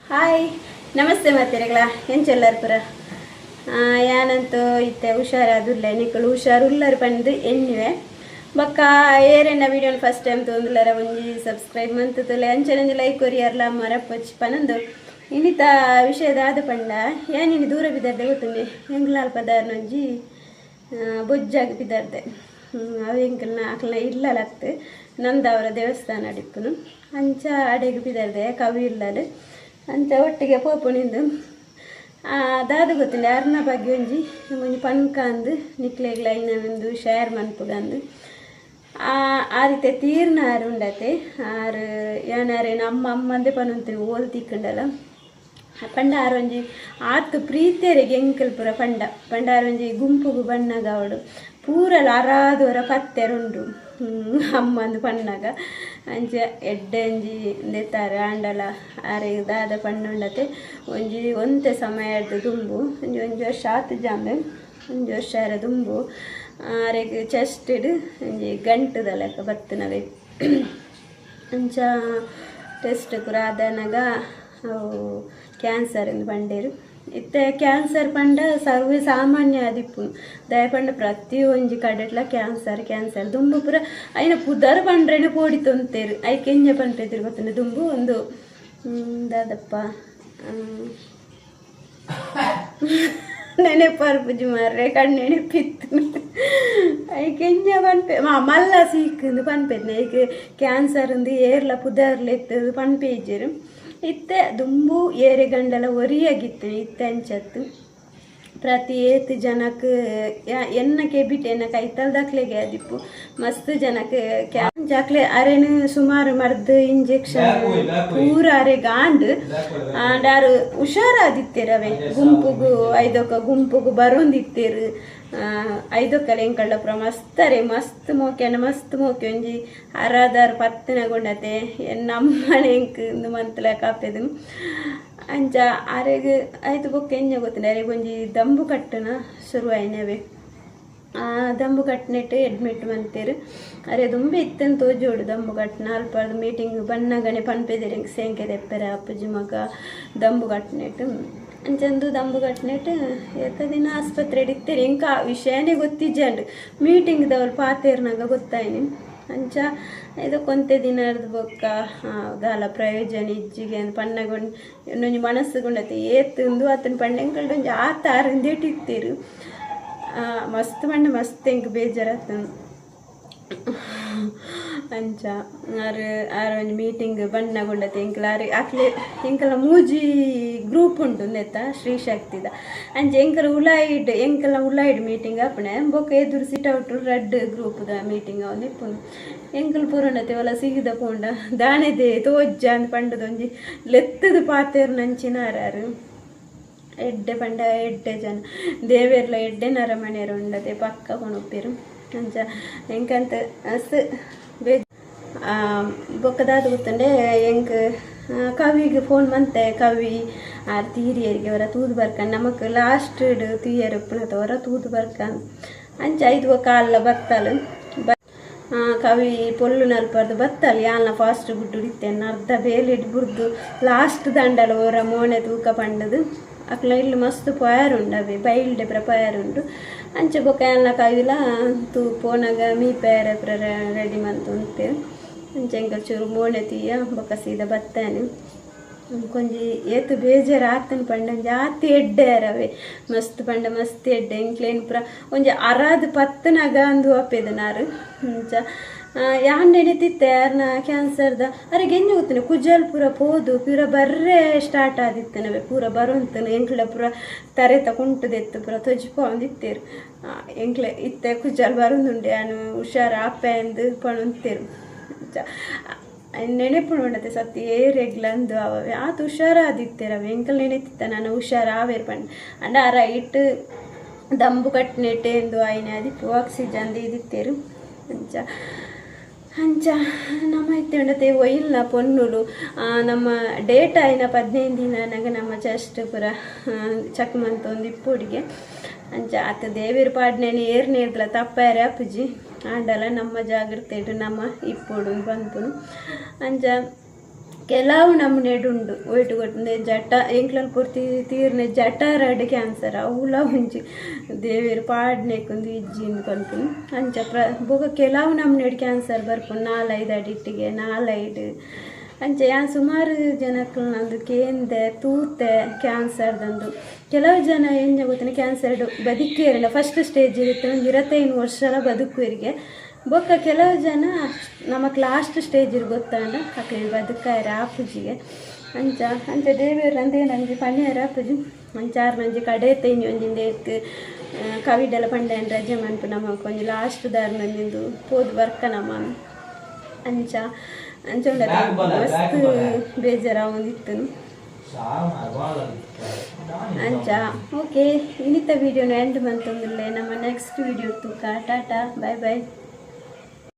Hi ನಮಸ್ತೆ ಮಾತೆರೆಗಳ ಎಂಚೆಲ್ಲರು ಪುರ ಯಾನಂತೂ ಇತ್ತೆ ಹುಷಾರಾದುಲ್ಲ ನಿಕ್ಕಳು ಹುಷಾರುಲ್ಲರು ಪಂದು ಎನ್ನಿವೆ ಬಕ್ಕ ಏರೆನ್ನ ವೀಡಿಯೋನ ಫಸ್ಟ್ ಟೈಮ್ ತೊಂದುಲ್ಲರ ಒಂಜಿ ಸಬ್ಸ್ಕ್ರೈಬ್ ಮಂತುತ್ತಲೆ ಅಂಚನಂಜಿ ಲೈಕ್ ಕೊರಿಯರ್ಲ ಮರಪ್ಪಚ್ಚಿ ಪನಂದು ಇನ್ನಿತ ವಿಷಯದ ಆದ ಪಂಡ ಏನಿನಿ ದೂರ ಬಿದ್ದಾರ್ದೆ ಗೊತ್ತುಂಡೆ ಎಂಗ್ಲಾಲ್ ಪದಾರ್ನೊಂಜಿ ಬೊಜ್ಜಾಗಿ ಬಿದ್ದಾರ್ದೆ ಅವು ಎಂಕಲ್ನ ಆಕಲ್ನ ಇಲ್ಲಲಾಗ್ತು ನಂದವರ ದೇವಸ್ಥಾನ ಅಡಿಪ್ಪನು ಅಂಚ ಅಡೆಗೆ ಬಿದ್ದಾರ್ದೆ ಕವಿ ಇಲ್ಲಲು ಅಂಚ ಒಟ್ಟಿಗೆ ಪೋಪುನಿಂದು ದಾದ ಗೊತ್ತುಂಡೆ ಅರ್ನ ಬಗ್ಗೆ ಒಂಜಿ ಪನ್ಕ ಅಂದು ನಿಕ್ಲೆಗ್ ಲೈನ್ ಒಂದು ಶೇರ್ ಮನ್ಪುಗಂದು ಆ ರೀತಿ ತೀರ್ನಾರು ಉಂಡತೆ ಆರು ಏನಾರೆ ನಮ್ಮ ಅಮ್ಮಂದೆ ಪನಂತೀನಿ ಓಲ್ ತಿಕ್ಕಂಡಲ್ಲ ಪಂಡ ಆರೊಂಜಿ ಆತು ಪ್ರೀತಿಯರಿಗೆ ಎಂಕಲ್ ಪುರ ಪಂಡ ಆರೊಂಜಿ ಗುಂಪುಗು ಬಣ್ಣಗ ಅವಡು ಪೂರಲ ಅರಾದವರ ಪತ್ತೆರುಂಡು ಅಮ್ಮಂದು ಪಣ್ಣಗ ಅಂಚ ಎಡ್ಡೆ ಒಂಜಿ ದೆತ್ತಾರೆ ಆಂಡಲ ಆರೆ ದಾದ ಪಣ್ಣುಂಡತೆ ಒಂಜಿ ಒಂತೆ ಸಮಯದ ದುಂಬು ಒಂಜಿ ವರ್ಷ ಆತು ಜಾಂಬೆ ಒಂಜಿ ವರ್ಷ ಆರ ದುಂಬು ಆರೆಗ್ ಚೆಸ್ಟ್ ಇಡು ಒಂಜಿ ಗಂಟುದ ಲೆಕ್ಕ ಬತ್ತನವೆ ಅಂಚ ಟೆಸ್ಟ್ ಪುರ ಆದನಾಗ ಅವು ಕ್ಯಾನ್ಸರ್ ಎಂದು ಪಂಡೇರು ಇತ್ತೆ ಕ್ಯಾನ್ಸರ್ ಪಂಡ ಸರ್ವೇ ಸಾಮಾನ್ಯ ಆದಿಪ್ಪು ದಯ ಪಂಡ ಪ್ರತಿ ಒಂಜಿ ಕಡೆಟ್ಲ ಕ್ಯಾನ್ಸರ್ ದುಂಬು ಪೂರ ಐನ ಪುದರ್ ಪಂಡ್ರೇನೆ ಪೋಡಿ ತೊಂತೇರು ಐಕೆ ಎಂಜ ಪಂಪೇತಿರು ಗೊತ್ತಂಡೆ ದುಂಬು ಒಂದು ದಾದಪ್ಪ ನೆನೆಪಾರು ಪೂಜೆ ಮಾರ್ರೆ ಕಣ್ಣೆನೆಪಿತ್ತು ಐಕೆ ಎಂಜ ಪನ್ಪೆ ಮಲ್ಲ ಸೀಕಂದು ಪನ್ಪೇದ್ನ ಐಕೆ ಕ್ಯಾನ್ಸರ್ ಒಂದು ಏರ್ಲ ಪುದರ್ಲ ಎತ್ತದು ಪನ್ಪೇಜರು ಇತ್ತೆ ದುಂಬು ಏರೆ ಗಂಡಲ ಒರಿಯಾಗಿತ್ತು ಇತ್ತೆ ಅಂಚತ್ತು ಪ್ರತಿ ಏತ್ ಜನಕ್ಕೆ ಎನ್ನಕ್ಕೆ ಬಿಟ್ಟು ಎನ್ನ ಕೈತಲ್ದಾಕ್ಲೆಗೆ ಆದಿಪ್ಪು ಮಸ್ತ್ ಜನಕ್ಕೆ ಜಾಕ್ಲೆ ಅರೆನು ಸುಮಾರು ಮರ್ದು ಇಂಜೆಕ್ಷನ್ ಪೂರ ಅರೆ ಗಾಂಡು ಆಂಡಾರು ಹುಷಾರಾದಿತ್ತೇರವೆ ಗುಂಪುಗು ಐದೊಕ್ಕ ಗುಂಪುಗು ಬರೋಂದಿತ್ತೇರು ಐದೊಕ್ಕಲ ಎಂಕಳ್ಳ ಪುರ ಮಸ್ತ್ ಮೋಕೆ ಒಂಜಿ ಅರಾದಾರು ಪತ್ತನಗೊಂಡತೆ ನಮ್ಮನೆ ಎಂಕ್ ಮಂತ್ಲ ಕಾಪೆದು ಅಂಚ ಅರೆಗೆ ಆಯ್ತು ಬೊಕ್ಕ ಎಂಜ ಗೊತ್ತಿಲ್ಲ ಅರೆಗೆ ಒಂಜಿ ದಂಬು ಕಟ್ಟನ ಶುರು ಆಯ್ನವೆ ದಂಬು ಕಟ್ಟಿನಿಟ್ಟು ಅಡ್ಮಿಟ್ ಮಂತೇರು ಅರೆ ದುಂಬೆ ಇತ್ತಂತ ತೋಜೋಡು ದಂಬು ಕಟ್ಟನ ಅಲ್ಪದ ಮೀಟಿಂಗ್ ಬಣ್ಣಗಣೆ ಪನ್ಪೆದೇರಿ ಸೇಂಕೆ ತೆಪ್ಪರೆ ಅಪ್ಪಜಿ ಮಗ ದಂಬು ಕಟ್ಟಿನಿಟ್ಟು ಅಂಚಂದು ದಂಬು ಕಟ್ಟಿನಿಟ್ಟು ದಿನ ಆಸ್ಪತ್ರೆ ಇಡ್ತೀರಿ ಎಂಕ ವಿಷಯನೇ ಗೊತ್ತಿಜ್ಜಂಡು ಮೀಟಿಂಗ್ದವ್ರು ಪಾತೇರ್ನಾಗ ಗೊತ್ತಾಯ್ನಿ ಅಂಚ ಇದು ಕೊಂತೆ ದಿನ ಬೊಕ್ಕ ದಾಲ ಪ್ರಯೋಜನ ಇಜ್ಜಿಗೆ ಅಂತ ಪಣ್ಣಗೊಂಡು ಇನ್ನೊಂದು ಮನಸ್ಸುಗೊಂಡತ್ತೆ ಏತುಂದು ಆತನ ಪಣ್ಣೆಂಕಲ್ಡು ಒಂಜಿ ಆತಾರಿಂದೇಟಿತ್ತೀರು ಮಸ್ತ್ ಪಂಡ ಮಸ್ತ್ ಎಂಕ್ ಬೇಜಾರತ್ತ ಅಂಚ ಆರು ಒಂಜಿ ಮೀಟಿಂಗ್ ಬಣ್ಣಗೊಂಡತೆ ಎಂಕಲ ಮೂಜಿ ಗ್ರೂಪ್ ಉಂಟು ನೆತ್ತ ಶ್ರೀ ಶಕ್ತಿದ ಅಂಚ ಎಂಕಲ ಉಲಾಯ್ಡ್ ಮೀಟಿಂಗ್ ಅಪ್ಪಣೆ ಬೊಕ್ಕ ಎದುರು ಸಿಟೌಟ್ ರೆಡ್ ಗ್ರೂಪ್ದ ಮೀಟಿಂಗ್ ಅವನು ಇಪ್ಪುನು ಎಂಕಲ್ ಪೂರಣ್ಣತೆ ಒಲ ಸಿಗಿದ ಪೋಂಡ ದಾಣೆದೆ ತೋಜ್ಜ ಅಂತ ಪಂಡದೊಂಜಿ ಲೆತ್ತದು ಪಾತೇರು ನಂಚಿನಾರು ಎಡ್ಡೆ ಜನ ದೇವೇರ್ಲ ಎಡ್ಡೆ ನರಮನೆಯರು ಉಂಡತೆ ಪಕ್ಕ ಕೊಣೊಪ್ಪಿರು ಅಂಚ ಎಂಕಂತ ಅಸ್ ಬೊಕ್ಕದಾದ ಗೊತ್ತಂಡೆ ಎಂಕ್ ಕವಿಗೆ ಫೋನ್ ಮಂತೆ ಕವಿ ಆರು ತೀರಿಯರಿಗೆ ಅವರ ತೂದು ಬರ್ಕಂಡು ನಮಕ್ ಲಾಸ್ಟ್ ತೀಯರ್ ಉಪ್ಪುನತವರ ತೂದು ಬರ್ಕಂಡು ಅಂಚ ಐದು ಕಾಲ ಬತ್ತಲು ಕವಿ ಪೊಲ್ಲು ನಲ್ಪರ್ದು ಬತ್ತಲು ಯಾಲ್ನ ಫಾಸ್ಟ್ ಗುಡ್ಡು ಇತ್ತೇನೆ ಅರ್ಧ ಬೇಲಿಡ್ ಬುರ್ದು ಲಾಸ್ಟ್ ದಂಡಲು ಅವರ ಮೋಣೆ ತೂಕ ಪಂಡದು ಅಕ್ಲ ಇಲ್ಲಿ ಮಸ್ತ್ ಪಯರುಂಡವೆ ಬೈಲ್ಡೆ ಪಯರುಂಡು ಅಂಚೆ ಬೊಕ್ಕ ಯಾಲ್ನ ಕವಿಲ ತೂ ಪೋನಾಗ ಮೀ ಪೇರ ರೆಡಿ ಮಂತು ಉಂಟು ಅಂಚೆ ಎಂಕಲ್ ಚೂರು ಮೋಣೆ ತೀಯ ಬೊಕ್ಕ ಸೀದ ಬತ್ತಾನೆ ಕೊಂಜಿ ಏತು ಬೇಜಾರು ಆತನ ಪಂಡ ಜಾತಿ ಎಡ್ಡೆ ಅರವೆ ಮಸ್ತ್ ಪಂಡ ಮಸ್ತ್ ಎಡ್ಡೆ ಎಂಕ್ಲೇನು ಪುರ ಒಂಜಿ ಅರಾದ ಪತ್ತನಾಗ ಅಂದು ಅಪ್ಪೆದು ನಾರು ಅಂಚ ಯಾಂಡೆನೆ ತಿತ್ತೆ ಯಾರನ್ನ ಕ್ಯಾನ್ಸರ್ದ ಅರೆಗೆ ಎಣ್ಣೆ ಗೊತ್ತನೆ ಕುಜಲ್ ಪೂರ ಪೋದು ಪೂರ ಬರ್ರೆ ಸ್ಟಾರ್ಟ್ ಆದಿತ್ತನವೆ ಪೂರ ಬರೋಂತನು ಎಂಕ್ಲ ಪೂರ ತರೆ ತಕೊಂಟದೆತ್ತು ಪೂರ ತೊಜ್ಪೊಂದಿತ್ತೇರು ಎಂಕ್ಲೆ ಇತ್ತೆ ಕುಜಲ್ ಬರೋದುಂಡೆ ನಾನು ಹುಷಾರ ಆಪೆ ಅಂದು ಪಣೊಂತೇರು ನೆನೆಪು ನೋಡತ್ತೆ ಸತ್ತಿ ಏರೆಗ್ಲಂದು ಅವವೆ ಆತು ಹುಷಾರಾದಿತ್ತೇರವೆ ಎಂಕಲ್ ನೆನೆತಿತ್ತ ನಾನು ಹುಷಾರ ಆವೇರು ಪಂಡ ಅಂಡ ಆ ರೈಟ್ ದಂಬು ಕಟ್ಟಿನೆಟ್ಟೆ ಎಂದು ಆಯ್ನೆ ಆದಿಪ್ಪು ಆಕ್ಸಿಜನ್ ಇದಿತ್ತೇರು ಅಂಚ ನಮ್ಮ ಇತ್ತೆ ಉಂಡತೆ ಒಯ್ಲ್ನ ಪೊನ್ನುಲು ನಮ್ಮ ಡೇಟ್ ಆಯ್ನ 15 ದಿನನಾಗ ನಮ್ಮ ಚೆಸ್ಟ್ ಪುರ ಚೆಕ್ ಮಂತ ಒಂದು ಇಪ್ಪುಡಿಗೆ ಅಂಚ ಆತ ದೇವೇರು ಪಾಡ್ನೇನೆ ಏರ್ನೇರ್ಲ ತಪ್ಪಾರೆ ಅಪ್ಪುಜಿ ಆಂಡಲ ನಮ್ಮ ಜಾಗ್ರತೆ ಇಟ್ಟು ನಮ್ಮ ಇಪ್ಪುಡು ಬಂತು ಅಂಚ ಕೆಲವು ನಮ್ಮನೆಡುಂಡು ಒಯ್ಟು ಕೊಟ್ಟೆ ಜಟ ಎಂಕ್ಲಲ್ಲಿ ಪೂರ್ತಿ ತೀರ್ನೆ ಜಠರಡ್ ಕ್ಯಾನ್ಸರ್ ಅವಲ ಒಂಜಿ ದೇವೇರು ಪಾಡ್ನೆಕ್ಕೊಂದು ಇಜ್ಜಿಂದು ಕೊನ್ಪುನು ಅಂಚ ಬೊಕ ಕೆಲವು ನಮ್ಮನೆಡು ಕ್ಯಾನ್ಸರ್ ಬರ್ಪುನು 4-5 ಅಡಿಟ್ಟಿಗೆ 4-5 ಅಂಚ ಯಾನ್ ಸುಮಾರು ಜನಕ್ಕೆ ನಂದು ಕೇಂದೆ ತೂತೆ ಕ್ಯಾನ್ಸರ್ದಂದು ಕೆಲವು ಜನ ಏನು ಗೊತ್ತಿನ ಕ್ಯಾನ್ಸರ್ ಬದುಕೇರಿಲ್ಲ ಫಸ್ಟ್ ಸ್ಟೇಜ್ ಇರುತ್ತೆ ಒಂದು 25 ವರ್ಷ ಬದುಕುವರಿಗೆ ಬೊಕ್ಕ ಕೆಲವು ಜನ ನಮಗೆ ಲಾಸ್ಟ್ ಸ್ಟೇಜ್ ಗೊತ್ತಾಂಡ ಅಕ್ಲೇನು ಬದುಕಾರ ಆಪುಜಿಗೆ ಅಂಚ ಅಂಚ ದೇವೇರು ಅಂದೇ ನನಗೆ ಪಣ್ಯಾರ ಆಪುಜಿ ಅಂಚಾರು ನಂಜಿ ಕಡೆ ತೈನಿ ಒಂಜಿಂದ ಎತ್ತು ಕವಿಡ್ ಎಲ್ಲ ಪಂಡ ರಜೆ ಮನ್ಪು ನಮಗೆ ಕೊಂಚ ಲಾಸ್ಟ್ ದಾರ ನಂದಿಂದು ಪೋದು ವರ್ಕ ನಮ್ಮ ಅಂಚ ಅಂಚ ಮಸ್ತ್ ಬೇಜಾರ ಒಂದಿತ್ತು ಅಂಚ ಓಕೆ ಇನ್ನಿತ್ತ ವೀಡಿಯೋನ ಎಂಡ್ ಬಂತಂದಿಲ್ಲ ನಮ್ಮ ನೆಕ್ಸ್ಟ್ ವೀಡಿಯೋ ತೂಕ ಟಾಟಾ ಬಾಯ್ ಬಾಯ್.